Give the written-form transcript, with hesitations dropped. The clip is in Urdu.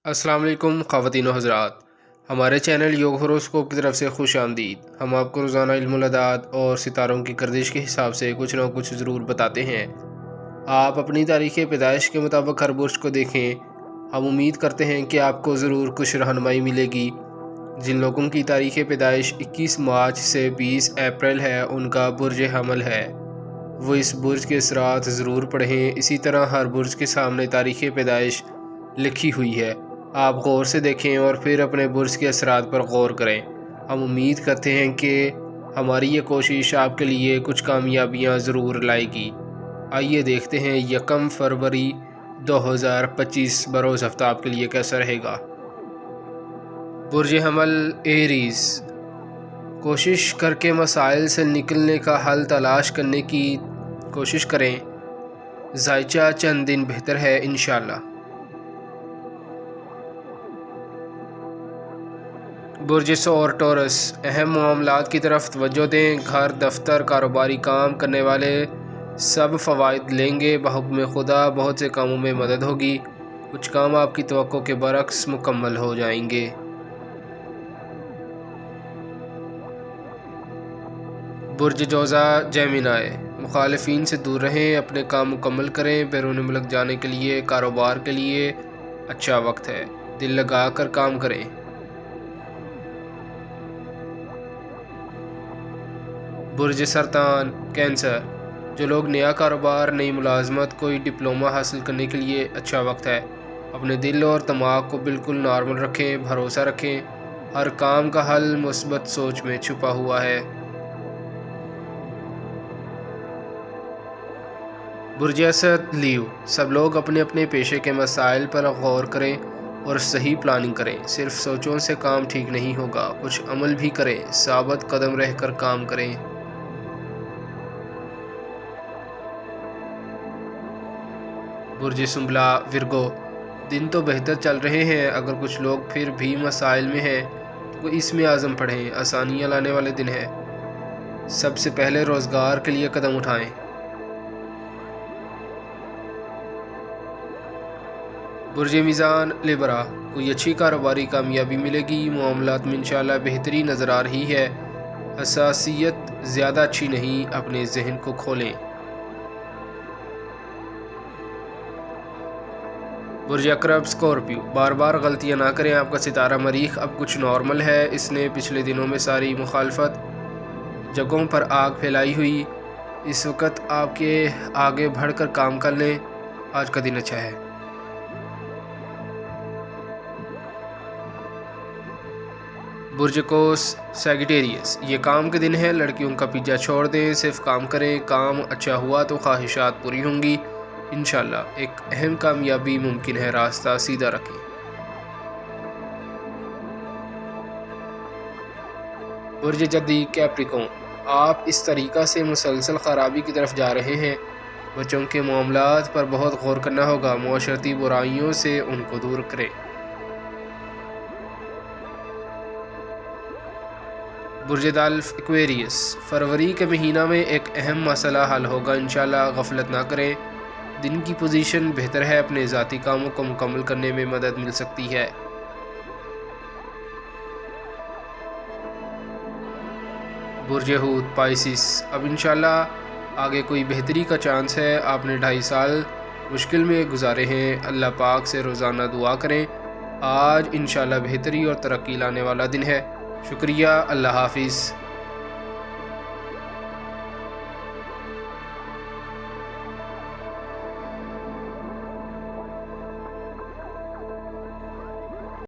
السلام علیکم خواتین و حضرات، ہمارے چینل یوگ ہوروسکوپ کی طرف سے خوش آمدید۔ ہم آپ کو روزانہ علم العداد اور ستاروں کی گردش کے حساب سے کچھ نہ کچھ ضرور بتاتے ہیں۔ آپ اپنی تاریخ پیدائش کے مطابق ہر برج کو دیکھیں۔ ہم امید کرتے ہیں کہ آپ کو ضرور کچھ رہنمائی ملے گی۔ جن لوگوں کی تاریخ پیدائش 21 مارچ سے 20 اپریل ہے، ان کا برج حمل ہے، وہ اس برج کے اثرات ضرور پڑھیں۔ اسی طرح ہر برج کے سامنے تاریخ پیدائش لکھی ہوئی ہے، آپ غور سے دیکھیں اور پھر اپنے برج کے اثرات پر غور کریں۔ ہم امید کرتے ہیں کہ ہماری یہ کوشش آپ کے لیے کچھ کامیابیاں ضرور لائے گی۔ آئیے دیکھتے ہیں 1 فروری 2025 بروز ہفتہ آپ کے لیے کیسا رہے گا۔ برج حمل ایریز، کوشش کر کے مسائل سے نکلنے کا حل تلاش کرنے کی کوشش کریں، ذائچہ چند دن بہتر ہے انشاءاللہ۔ برج ثور ٹورس، اہم معاملات کی طرف توجہ دیں، گھر، دفتر، کاروباری کام کرنے والے سب فوائد لیں گے۔ بحکم خدا بہت سے کاموں میں مدد ہوگی، کچھ کام آپ کی توقع کے برعکس مکمل ہو جائیں گے۔ برج جوزہ جیمنائی، مخالفین سے دور رہیں، اپنے کام مکمل کریں، بیرون ملک جانے کے لیے، کاروبار کے لیے اچھا وقت ہے، دل لگا کر کام کریں۔ برج سرطان کینسر، جو لوگ نیا کاروبار، نئی ملازمت، کوئی ڈپلومہ حاصل کرنے کے لیے اچھا وقت ہے۔ اپنے دل اور دماغ کو بالکل نارمل رکھیں، بھروسہ رکھیں، ہر کام کا حل مثبت سوچ میں چھپا ہوا ہے۔ برج اسد لیو، سب لوگ اپنے اپنے پیشے کے مسائل پر غور کریں اور صحیح پلاننگ کریں، صرف سوچوں سے کام ٹھیک نہیں ہوگا، کچھ عمل بھی کریں، ثابت قدم رہ کر کام کریں۔ برج سنبلہ ورگو، دن تو بہتر چل رہے ہیں، اگر کچھ لوگ پھر بھی مسائل میں ہیں تو اس میں عزم پڑھیں، آسانیاں لانے والے دن ہے، سب سے پہلے روزگار کے لیے قدم اٹھائیں۔ برج میزان لیبرا، کوئی اچھی کاروباری کامیابی ملے گی، معاملات میں انشاءاللہ بہتری نظر آ رہی ہے، حساسیت زیادہ اچھی نہیں، اپنے ذہن کو کھولیں۔ برج عقرب اسکارپیو، بار بار غلطیاں نہ کریں، آپ کا ستارہ مریخ اب کچھ نارمل ہے، اس نے پچھلے دنوں میں ساری مخالفت جگہوں پر آگ پھیلائی ہوئی، اس وقت آپ کے آگے بڑھ کر کام کر لیں، آج کا دن اچھا ہے۔ برج قوس سیگیٹیریس، یہ کام کے دن ہے، لڑکیوں کا پیچھا چھوڑ دیں، صرف کام کریں، کام اچھا ہوا تو خواہشات پوری ہوں گی انشاءاللہ، ایک اہم کامیابی ممکن ہے، راستہ سیدھا رکھیں۔ برج جدی کیپریکون، آپ اس طریقہ سے مسلسل خرابی کی طرف جا رہے ہیں، بچوں کے معاملات پر بہت غور کرنا ہوگا، معاشرتی برائیوں سے ان کو دور کریں۔ برج دلف ایکویریس، فروری کے مہینہ میں ایک اہم مسئلہ حل ہوگا انشاءاللہ، غفلت نہ کریں، دن کی پوزیشن بہتر ہے، اپنے ذاتی کاموں کو مکمل کرنے میں مدد مل سکتی ہے۔ برج حوت پائسس، اب انشاءاللہ آگے کوئی بہتری کا چانس ہے، آپ نے 2.5 سال مشکل میں گزارے ہیں، اللہ پاک سے روزانہ دعا کریں، آج انشاءاللہ بہتری اور ترقی لانے والا دن ہے۔ شکریہ، اللہ حافظ۔